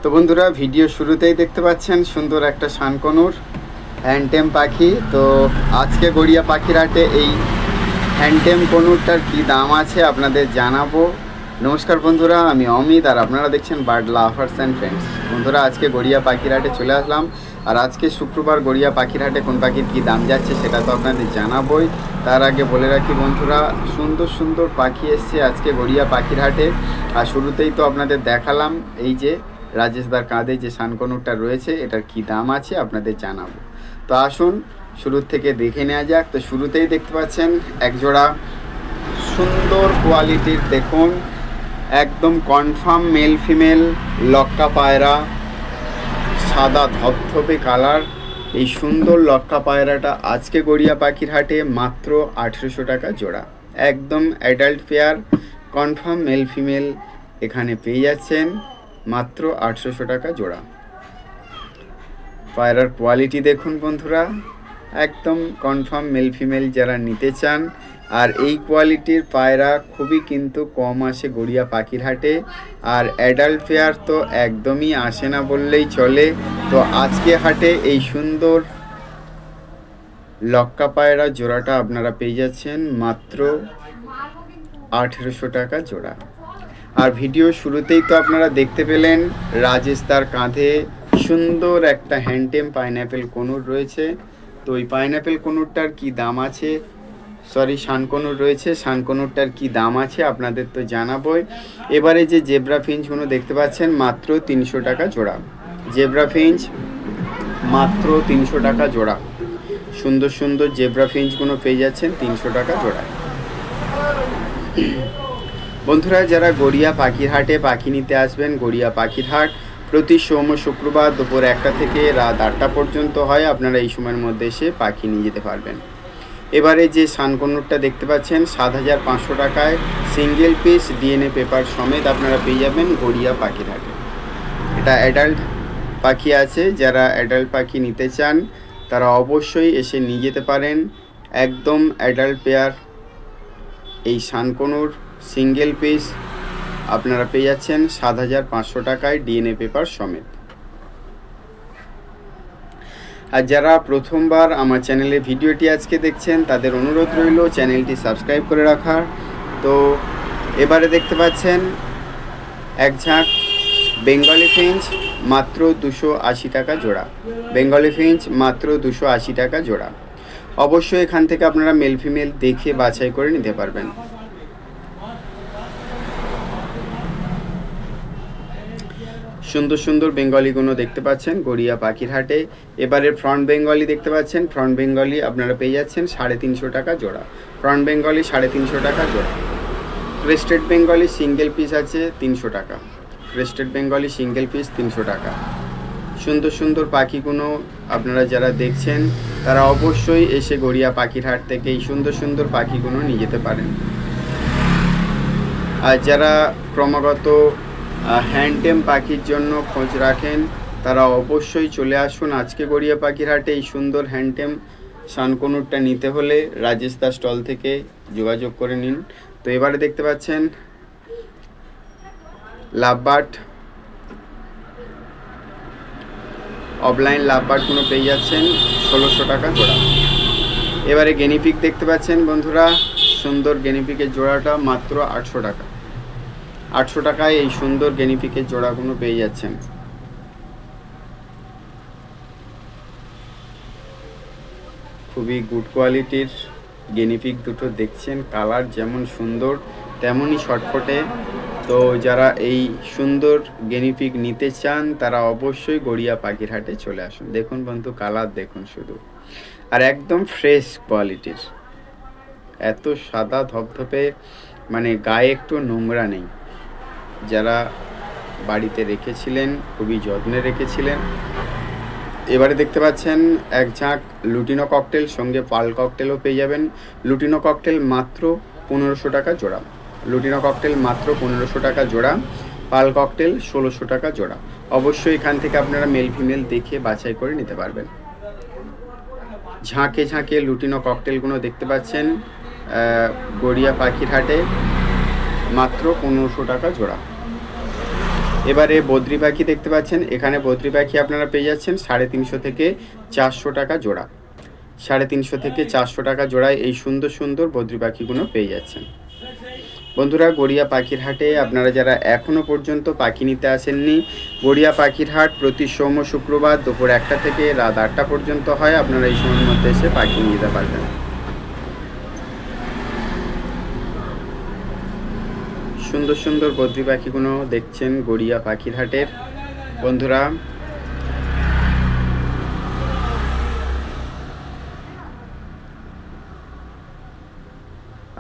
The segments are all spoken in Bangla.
তো বন্ধুরা, ভিডিও শুরুতেই দেখতে পাচ্ছেন সুন্দর একটা শানকনুর হ্যান্ডটেম পাখি। তো আজকে গড়িয়া পাখির হাটে এই হ্যান্ডটেম কনুরটার কি দাম আছে আপনাদের জানাবো। নমস্কার বন্ধুরা, আমি অমিত আর আপনারা দেখছেন বার্ড লাভার্স অ্যান্ড ফ্রেন্ডস। বন্ধুরা, আজকে গড়িয়া পাখির হাটে চলে আসলাম। আর আজকে শুক্রবার গড়িয়া পাখির হাটে কোন পাখির কী দাম যাচ্ছে সেটা তো আপনাদের জানাবোই। তার আগে বলে রাখি বন্ধুরা, সুন্দর সুন্দর পাখি এসছে আজকে গড়িয়া পাখির হাটে। আর শুরুতেই তো আপনাদের দেখালাম এই যে রাজেশদার কাঁধে যে শানকনুরটা রয়েছে, এটার কি দাম আছে আপনাদের জানাবো। তো আসুন শুরুর থেকে দেখে নেওয়া যাক। তো শুরুতেই দেখতে পাচ্ছেন একজোড়া সুন্দর কোয়ালিটির, দেখুন একদম কনফার্ম মেল ফিমেল লক্কা পায়রা, সাদা ধপধপে কালার। এই সুন্দর লক্কা পায়রাটা আজকে গড়িয়া পাখির হাটে মাত্র 1800 টাকা জোড়া। একদম adult pair confirm male female এখানে পেয়ে যাচ্ছেন মাত্র 1800 টাকা জোড়া। পায়রার কোয়ালিটি দেখুন বন্ধুরা, একদম কনফার্ম মেল ফিমেল যারা নিতে চান। আর এই কোয়ালিটির পায়রা খুবই কিন্তু কম আসে গড়িয়া পাখির হাটে, আর অ্যাডাল্ট পেয়ার তো একদমই আসে না বললেই চলে। তো আজকে হাটে এই সুন্দর লক্কা পায়রা জোড়াটা আপনারা পেয়ে যাচ্ছেন মাত্র 1800 টাকা জোড়া। আর ভিডিও শুরুতেই তো আপনারা দেখতে পেলেন রাজেশদার কাঁধে সুন্দর একটা হ্যান্ডটেম পাইনঅ্যাপেল কনুর রয়েছে। তো ওই পাইনঅ্যাপেল কনুরটার কি দাম আছে, শানকনুর রয়েছে, শানকনুরটার কি দাম আছে আপনাদের তো জানাবোই। এবারে যে জেব্রা ফিঞ্চগুলো দেখতে পাচ্ছেন মাত্র 300 টাকা জোড়া। জেব্রা ফিঞ্চ মাত্র 300 টাকা জোড়া। সুন্দর সুন্দর জেব্রা ফিঞ্চগুলো পেয়ে যাচ্ছেন 300 টাকা জোড়া। বন্ধুরা, যারা গড়িয়া পাখির হাটে পাখি নিতে আসবেন, গড়িয়া পাখির হাট প্রতি সোম শুক্রবার দুপুর 1টা থেকে রাত 8টা পর্যন্ত হয়। আপনারা এই সময়ের মধ্যে এসে পাখি নিয়ে যেতে পারবেন। এবারে যে শানকনুরটা দেখতে পাচ্ছেন 7500 টাকায় সিঙ্গেল পিস ডিএনএ পেপার সমেত আপনারা পেয়ে যাবেন গড়িয়া পাখির হাটে। এটা অ্যাডাল্ট পাখি আছে, যারা অ্যাডাল্ট পাখি নিতে চান তারা অবশ্যই এসে নিয়ে যেতে পারেন। একদম অ্যাডাল্ট পেয়ার এই শানকনুর সিঙ্গেল পিস আপনারা পেয়ে যাচ্ছেন 7500 টাকায় ডিএনএ পেপার সমেত। আর যারা প্রথমবার আমার চ্যানেলে ভিডিওটি আজকে দেখছেন তাদের অনুরোধ রইল চ্যানেলটি সাবস্ক্রাইব করে রাখার। তো এবারে দেখতে পাচ্ছেন এক ঝাঁক বেঙ্গলি ফিঞ্চ মাত্র 280 টাকা জোড়া। বেঙ্গলি ফিঞ্চ মাত্র 280 টাকা জোড়া। অবশ্যই এখান থেকে আপনারা মেল ফিমেল দেখে বাছাই করে নিতে পারবেন। সুন্দর সুন্দর বেঙ্গলিগুলো দেখতে পাচ্ছেন গড়িয়া পাখির হাটে। এবারে ফ্রন্ট বেঙ্গলি দেখতে পাচ্ছেন, ফ্রন্ট বেঙ্গলি আপনারা পেয়ে যাচ্ছেন 350 টাকা জোড়া। ফ্রন্ট বেঙ্গলি 350 টাকা জোড়া। ক্রেস্টেড বেঙ্গলি সিঙ্গেল পিস আছে 300 টাকা। ক্রেস্টেড বেঙ্গলি সিঙ্গেল পিস 300 টাকা। সুন্দর সুন্দর পাখিগুলো আপনারা যারা দেখছেন তারা অবশ্যই এসে গড়িয়া পাখির হাট থেকে এই সুন্দর সুন্দর পাখিগুলো নিয়ে যেতে পারেন। আর যারা ক্রমাগত হ্যান্ডটেম পাখির জন্য খোঁজ রাখেন তারা অবশ্যই চলে আসুন আজকে গড়িয়া পাখির হাটে। এই সুন্দর হ্যান্ডটেম শানকনুরটা নিতে হলে রাজেশদার স্টল থেকে যোগাযোগ করে নিন। তো এবারে দেখতে পাচ্ছেন লাভবার্ড, অফলাইন লাভবার্ডগুলো পেয়ে যাচ্ছেন 1600 টাকা জোড়া। এবারে গেনিপিক দেখতে পাচ্ছেন বন্ধুরা, সুন্দর গেনিপিকের জোড়াটা মাত্র 800 টাকা। 800 টাকায় এই সুন্দর গেনিপিকের জোড়াগুলো পেয়ে যাচ্ছেন। খুবই গুড কোয়ালিটির গেনিপিক দুটো দেখছেন, কালার যেমন সুন্দর তেমনই ছটফটে। তো যারা এই সুন্দর গেনিপিক নিতে চান তারা অবশ্যই গড়িয়া পাখির হাটে চলে আসুন। দেখুন বন্ধু, কালার দেখুন শুধু, আর একদম ফ্রেশ কোয়ালিটির, এত সাদা ধপধপে, মানে গায়ে একটু নোংরা নেই। যারা বাড়িতে রেখেছিলেন খুবই যত্নে রেখেছিলেন। এবারে দেখতে পাচ্ছেন এক ঝাঁক লুটিনো ককটেল, সঙ্গে পাল ককটেলও পেয়ে যাবেন। লুটিনো ককটেল মাত্র 1500 টাকা জোড়া। লুটিনো ককটেল মাত্র 1500 টাকা জোড়া। পাল ককটেল 1600 টাকা জোড়া। অবশ্যই এখান থেকে আপনারা মেল ফিমেল দেখে বাছাই করে নিতে পারবেন। ঝাঁকে ঝাঁকে লুটিনো ককটেলগুলো দেখতে পাচ্ছেন গড়িয়া পাখির হাটে মাত্র 1500 টাকা জোড়া। এবারে বদ্রি পাখি দেখতে পাচ্ছেন, এখানে বদ্রি পাখি আপনারা পেয়ে যাচ্ছেন 350 থেকে 400 টাকা জোড়া। 350 থেকে 400 টাকা জোড়ায় এই সুন্দর সুন্দর বদ্রি পাখিগুলো পেয়ে যাচ্ছেন। বন্ধুরা, গড়িয়া পাখির হাটে আপনারা যারা এখনও পর্যন্ত পাখি নিতে আসেননি, গড়িয়া পাখির হাট প্রতি সোম শুক্রবার দুপুর 1টা থেকে রাত 8টা পর্যন্ত হয়। আপনারা এই সময়ের মধ্যে এসে পাখি নিয়ে যেতে পারবেন। সুন্দর সুন্দর বদ্রি পাখিগুলো দেখছেন গড়িয়া পাখির হাটের। বন্ধুরা,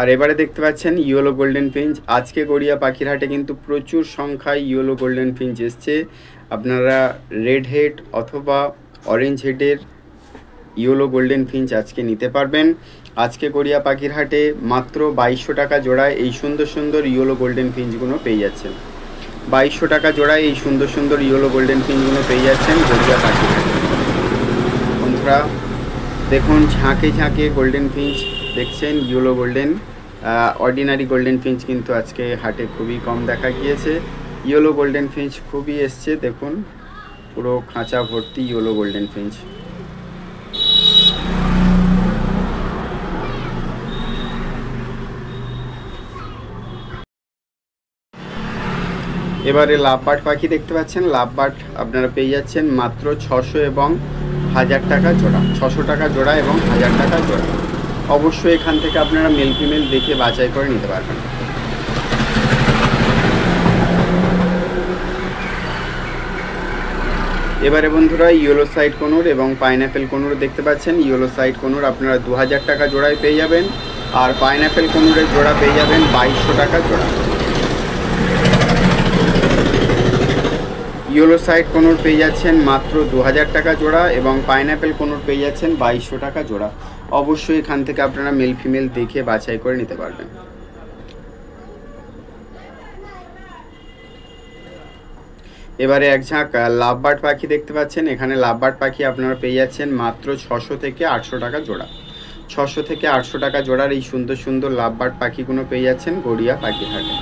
আর এবারে দেখতে পাচ্ছেন ইয়েলো গোল্ডেন ফিঞ্চ। আজকে গড়িয়া পাখির হাটে কিন্তু প্রচুর সংখ্যায় ইয়েলো গোল্ডেন ফিঞ্চ এসছে। আপনারা রেড হেড অথবা অরেঞ্জ হেডের ইয়েলো গোল্ডেন ফিঞ্চ আজকে নিতে পারবেন। আজকে গড়িয়া পাখির হাটে মাত্র 2200 টাকা জোড়ায় এই সুন্দর সুন্দর ইয়েলো গোল্ডেন ফিঞ্চগুলো পেয়ে যাচ্ছেন। 2200 টাকা জোড়ায় এই সুন্দর সুন্দর ইয়েলো গোল্ডেন ফিঞ্চগুলো পেয়ে যাচ্ছেন গড়িয়া পাখির হাটে। বন্ধুরা দেখুন, ঝাঁকে ঝাঁকে গোল্ডেন ফিঞ্চ দেখছেন, yellow golden. Ordinary golden Finch কিন্তু আজকে হাটে খুবই কম দেখা গিয়েছে। ইয়েলো গোল্ডেন ফিঞ্চ খুবই এসছে, দেখুন পুরো খাঁচা ভর্তি ইয়েলো গোল্ডেন ফিঞ্চ। এবারে লাভবার্ড পাখি দেখতে পাচ্ছেন। লাভবার্ড আপনারা পেয়ে যাচ্ছেন মাত্র 600 এবং 1000 টাকা জোড়া। 600 টাকা জোড়া এবং 1000 টাকা জোড়া। অবশ্যই এখান থেকে আপনারা মেল ফিমেল দেখে বাছাই করে নিতে পারবেন। এবারে বন্ধুরা, ইয়েলো সাইড কোনুর এবং পাইনঅ্যাপেল কোনুর দেখতে পাচ্ছেন। ইয়েলো সাইড কোনুর আপনারা 2000 টাকা জোড়ায় পেয়ে যাবেন, আর পাইনঅ্যাপেল কোনুরের জোড়া পেয়ে যাবেন 2200 টাকা জোড়া। ইয়েলো সাইড কোনুর পেয়ে যাচ্ছেন মাত্র 2000 টাকা জোড়া এবং পাইনঅ্যাপেল কোনুর পেয়ে যাচ্ছেন 2200 টাকা জোড়া। অবশ্যই এখান থেকে আপনারা মেল ফিমেল দেখে বাছাই করে নিতে পারবেন। এবারে এক ঝাঁক লাভবার্ড পাখি দেখতে পাচ্ছেন। এখানে লাভবার্ড পাখি আপনারা পেয়ে যাচ্ছেন মাত্র 600 থেকে 800 টাকা জোড়া। 600 থেকে 800 টাকা জোড়ার এই সুন্দর সুন্দর লাভবার্ড পাখিগুলো পেয়ে যাচ্ছেন গড়িয়া পাখির হাটে।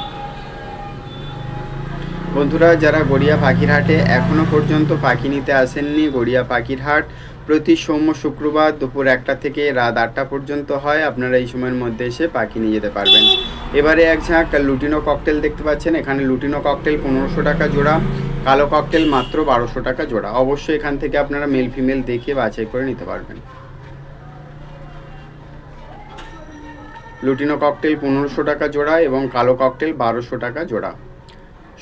বন্ধুরা, যারা গড়িয়া পাখির হাটে এখনও পর্যন্ত পাখি নিতে আসেননি, গড়িয়া পাখির হাট প্রতি সোম শুক্রবার দুপুর 1টা থেকে রাত 8টা পর্যন্ত হয়। আপনারা এই সময়ের মধ্যে এসে পাখি নিয়ে যেতে পারবেন। এবারে এক ঝাঁক লুটিনো ককটেল দেখতে পাচ্ছেন। এখানে লুটিনো ককটেল 1500 টাকা জোড়া, কালো ককটেল মাত্র 1200 টাকা জোড়া। অবশ্যই এখান থেকে আপনারা মেল ফিমেল দেখে বাছাই করে নিতে পারবেন। লুটিনো ককটেল 1500 টাকা জোড়া এবং কালো ককটেল 1200 টাকা জোড়া।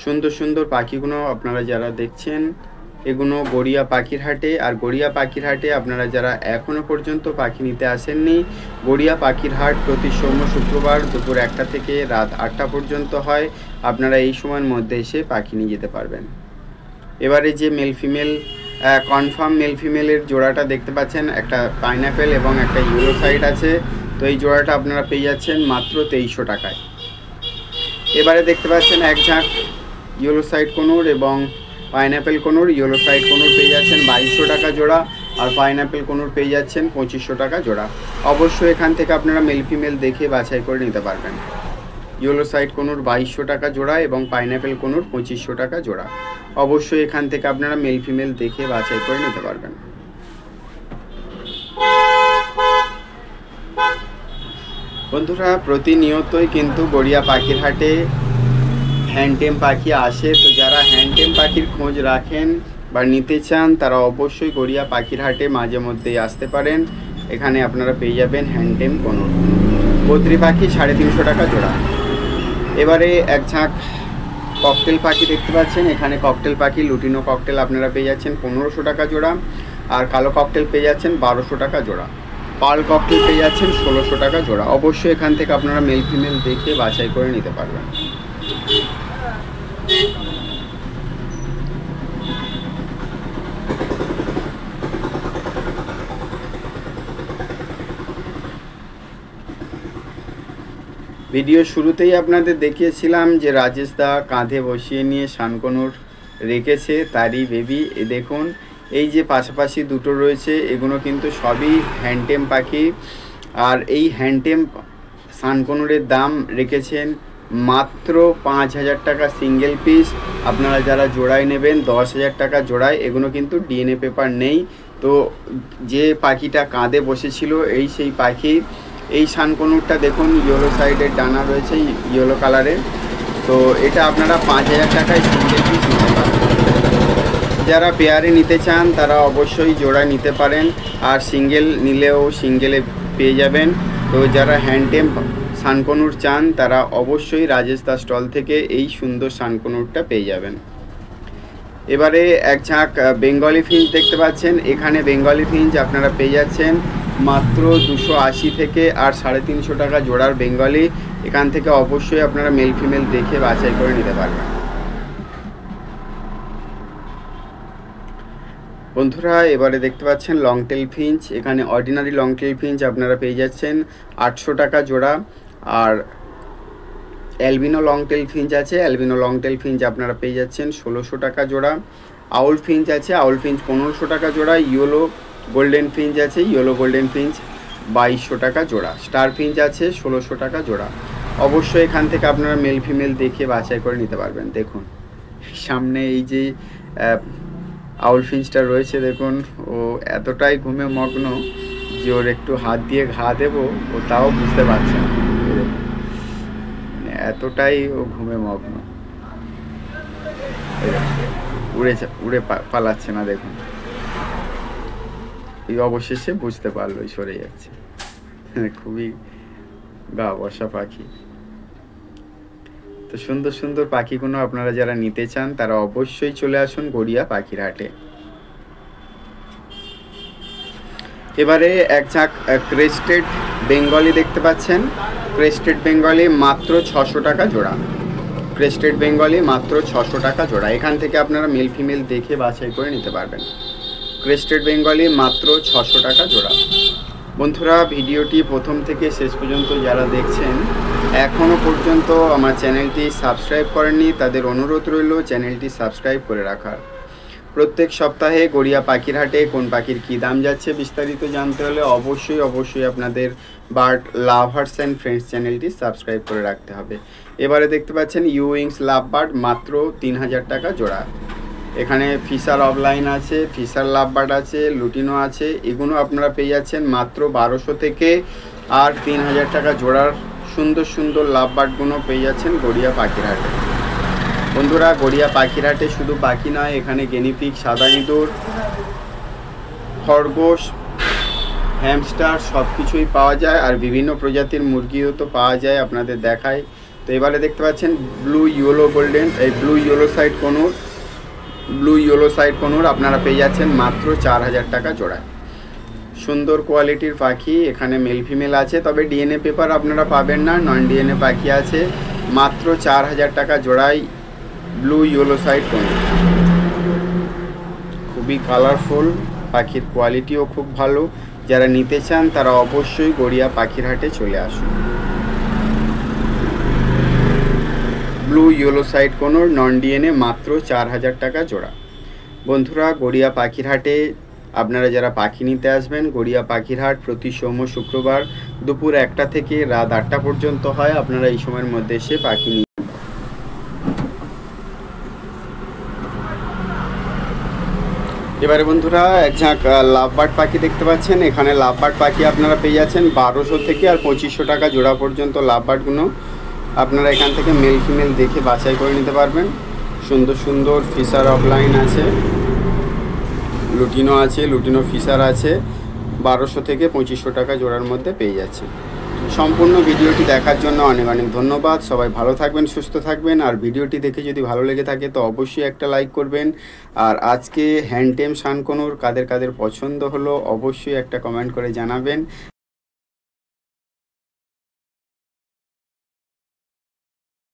সুন্দর সুন্দর পাখিগুলো আপনারা যারা দেখছেন, এগুলো গড়িয়া পাখির হাটে। আর গড়িয়া পাখির হাটে আপনারা যারা এখনও পর্যন্ত পাখি নিতে আসেননি, গড়িয়া পাখির হাট প্রতি সোম শুক্রবার দুপুর 1টা থেকে রাত 8টা পর্যন্ত হয়। আপনারা এই সময়ের মধ্যে এসে পাখি নিয়ে যেতে পারবেন। এবারে যে মেল ফিমেল কনফার্ম মেল ফিমেলের জোড়াটা দেখতে পাচ্ছেন, একটা পাইনঅ্যাপেল এবং একটা ইয়েলো সাইড আছে। তো এই জোড়াটা আপনারা পেয়ে যাচ্ছেন মাত্র 2300 টাকায়। এবারে দেখতে পাচ্ছেন এক ঝাঁক ইয়েলো সাইড কোনুর এবং পাইনঅ্যাপেল কোনুর। ইয়েলো সাইড কোনুর পেয়ে যাচ্ছেন 2200 টাকা জোড়া, আর পাইনঅ্যাপেল কোনুর পেয়ে যাচ্ছেন 2500 টাকা জোড়া। অবশ্যই এখান থেকে আপনারা মেল ফিমেল দেখে বাছাই করে নিতে পারবেন। ইয়েলো সাইড কোনুর 2200 টাকা জোড়া এবং পাইনঅ্যাপেল কোনুর 2500 টাকা জোড়া। অবশ্যই এখান থেকে আপনারা মেল ফিমেল দেখে বাছাই করে নিতে পারবেন। বন্ধুরা, প্রতিনিয়তই কিন্তু গড়িয়া পাখির হাটে হ্যান্ডটেম পাখি আসে। তো যারা হ্যান্ডটেম পাখির খোঁজ রাখেন বা নিতে চান, তারা অবশ্যই গড়িয়া পাখির হাটে মাঝে মধ্যেই আসতে পারেন। এখানে আপনারা পেয়ে যাবেন হ্যান্ডটেম কোনুর। বদ্রি পাখি 350 টাকা জোড়া। এবারে এক ঝাঁক ককটেল পাখি দেখতে পাচ্ছেন। এখানে ককটেল পাখি লুটিনো ককটেল আপনারা পেয়ে যাচ্ছেন 1500 টাকা জোড়া, আর কালো ককটেল পেয়ে যাচ্ছেন 1200 টাকা জোড়া। পার্ল ককটেল পেয়ে যাচ্ছেন 1600 টাকা জোড়া। অবশ্যই এখান থেকে আপনারা মেল ফিমেল দেখে বাছাই করে নিতে পারবেন। ভিডিও শুরুতেই আপনাদের দেখিয়েছিলাম যে রাজেশ দা কাঁধে বসিয়ে নিয়ে শানকনুর রেখেছে, তারই বেবি। দেখুন, এই যে পাশাপাশি দুটো রয়েছে, এগুলো কিন্তু সবই হ্যান্ডটেম পাখি। আর এই হ্যান্ডটেম শানকনুরের দাম রেখেছেন মাত্র 5,000 টাকা সিঙ্গেল পিস। আপনারা যারা জোড়ায় নেবেন 10,000 টাকা জোড়ায়। এগুলো কিন্তু ডিএনএ পেপার নেই। তো যে পাখিটা কাঁধে বসেছিল এই সেই পাখি। এই শানকনুরটা দেখুন ইয়েলো সাইডের ডানা রয়েছে ইয়েলো কালারের। তো এটা আপনারা 5,000 টাকায় সিঙ্গেল পিস নিতে পারেন। যারা পেয়ারে নিতে চান তারা অবশ্যই জোড়া নিতে পারেন, আর সিঙ্গেল নিলেও সিঙ্গেলে পেয়ে যাবেন। তো যারা হ্যান্ডটেম শানকনুর চান তারা অবশ্যই রাজেশ দা স্টল থেকে এই সুন্দর শানকনুরটা পেয়ে যাবেন। এবারে এক ঝাঁক বেঙ্গলি ফিঞ্চ দেখতে পাচ্ছেন। এখানে বেঙ্গলি ফিঞ্চ আপনারা পেয়ে যাচ্ছেন মাত্র 280 থেকে আর 350 টাকা জোড়ার বেঙ্গলি। এখান থেকে অবশ্যই আপনারা মেল ফিমেল দেখে বাছাই করে নিতে পারবেন। বন্ধুরা এবারে দেখতে পাচ্ছেন লং টেল ফিঞ্চ। এখানে অর্ডিনারি লং টেল ফিঞ্চ আপনারা পেয়ে যাচ্ছেন 800 টাকা জোড়া। আর অ্যালবিনো লং টেল ফিঞ্চ আছে, অ্যালবিনো লং টেল ফিঞ্চ আপনারা পেয়ে যাচ্ছেন 1600 টাকা জোড়া। আউল ফিঞ্চ আছে, আউল ফিঞ্চ 1500 টাকা জোড়া। ইয়েলো গোল্ডেন ফিঞ্চ আছে, ইয়েলো গোল্ডেন ফিঞ্চ 2200 টাকা জোড়া। স্টার ফিঞ্চ আছে 1600 টাকা জোড়া। অবশ্যই এখান থেকে আপনারা মেল ফিমেল দেখে বাছাই করে নিতে পারবেন। দেখুন সামনে এই যে আউল ফিঞ্চটা রয়েছে, দেখুন ও এতটাই ঘুমে মগ্ন যে ওর একটু হাত দিয়ে ঘা দেবো ও তাও বুঝতে পারছে না, এতটাই ও ঘুমে মগ্ন। উড়ে পালাচ্ছে না, দেখুন এই অবশেষে বুঝতে পারলো সরে যাচ্ছে। খুবই গা বসা পাখি। তো সুন্দর সুন্দর পাখিগুলো আপনারা যারা নিতে চান তারা অবশ্যই চলে আসুন গড়িয়া পাখির হাটে। এবারে এক ঝাঁক ক্রেস্টেড বেঙ্গলি দেখতে পাচ্ছেন। ক্রেস্টেড বেঙ্গলি মাত্র 600 টাকা জোড়া। ক্রেস্টেড বেঙ্গলি মাত্র 600 টাকা জোড়া। এখান থেকে আপনারা মেল ফিমেল দেখে বাছাই করে নিতে পারবেন। ক্রেস্টেড বেঙ্গলি মাত্র 600 টাকা জোড়া। বন্ধুরা ভিডিওটি প্রথম থেকে শেষ পর্যন্ত যারা দেখছেন এখনও পর্যন্ত আমার চ্যানেলটি সাবস্ক্রাইব করেননি তাদের অনুরোধ রইল চ্যানেলটি সাবস্ক্রাইব করে রাখার। প্রত্যেক সপ্তাহে গড়িয়া পাখির হাটে কোন পাখির কী দাম যাচ্ছে বিস্তারিত জানতে হলে অবশ্যই আপনাদের বার্ড লাভার্স অ্যান্ড ফ্রেন্ডস চ্যানেলটি সাবস্ক্রাইব করে রাখতে হবে। এবারে দেখতে পাচ্ছেন ইউইংস লাভ বার্ড মাত্র 3000 টাকা জোড়া। এখানে ফিশার অফলাইন আছে, ফিশার লাভ বার্ড আছে, লুটিনো আছে। এগুলো আপনারা পেয়ে যাচ্ছেন মাত্র 1200 থেকে আর 3000 টাকা জোড়ার সুন্দর সুন্দর লাভ বার্ডগুলো পেয়ে যাচ্ছেন গড়িয়া পাখির হাটে। বন্ধুরা গড়িয়া পাখির হাটে শুধু পাখি নয়, এখানে গেনিপিগ, সাদা ইঁদুর, খরগোশ, হ্যামস্টার সব কিছুই পাওয়া যায়। আর বিভিন্ন প্রজাতির মুরগিও তো পাওয়া যায়, আপনাদের দেখায়। তো এবারে দেখতে পাচ্ছেন ব্লু ইয়েলো গোল্ডেন, এই ব্লু ইয়েলো সাইড কোনোর আপনারা পেয়ে যাচ্ছেন মাত্র 4000 টাকা জোড়ায়। সুন্দর কোয়ালিটির পাখি। এখানে মেল ফিমেল আছে, তবে ডিএনএ পেপার আপনারা পাবেন না, নন ডিএনএ পাখি আছে। মাত্র 4000 টাকা জোড়ায় ব্লু ইয়েলো সাইড কোনোর। খুবই কালারফুল, পাখির কোয়ালিটিও খুব ভালো। যারা নিতে চান তারা অবশ্যই গড়িয়া পাখির হাটে চলে আসুন। Blue yellow side কোনোর non DNA মাত্র 4000 টাকা জোড়া। বন্ধুরা গড়িয়া পাখির হাটে আপনারা যারা পাখি নিতে আসবেন, গড়িয়া পাখির হাট প্রতি সোম শুক্রবার দুপুর 1টা থেকে রাত 8টা পর্যন্ত হয়। আপনারা এই সময়ের মধ্যে এসে পাখি নিয়ে এবারে বন্ধুরা এক ঝাঁক লাভ বার্ড পাখি দেখতে পাচ্ছেন। এখানে লাভ বার্ড পাখি আপনারা পেয়ে যাচ্ছেন 1200 থেকে আর 2500 টাকা জোড়া পর্যন্ত। লাভ বার্ডগুলো আপনারা এখান থেকে মেল ফিমেল দেখে বাছাই করে নিতে পারবেন। সুন্দর সুন্দর ফিশার অফলাইন আছে, লুটিনো আছে, লুটিনো ফিশার আছে। 1200 থেকে 2500 টাকা জোড়ার মধ্যে পেয়ে যাচ্ছে। সম্পূর্ণ ভিডিওটি দেখার জন্য অনেক অনেক ধন্যবাদ। সবাই ভালো থাকবেন, সুস্থ থাকবেন। আর ভিডিওটি দেখে যদি ভালো লেগে থাকে তো অবশ্যই একটা লাইক করবেন। আর আজকে হ্যান্ডটেম শানকনুর কাদের কাদের পছন্দ হলো অবশ্যই একটা কমেন্ট করে জানাবেন।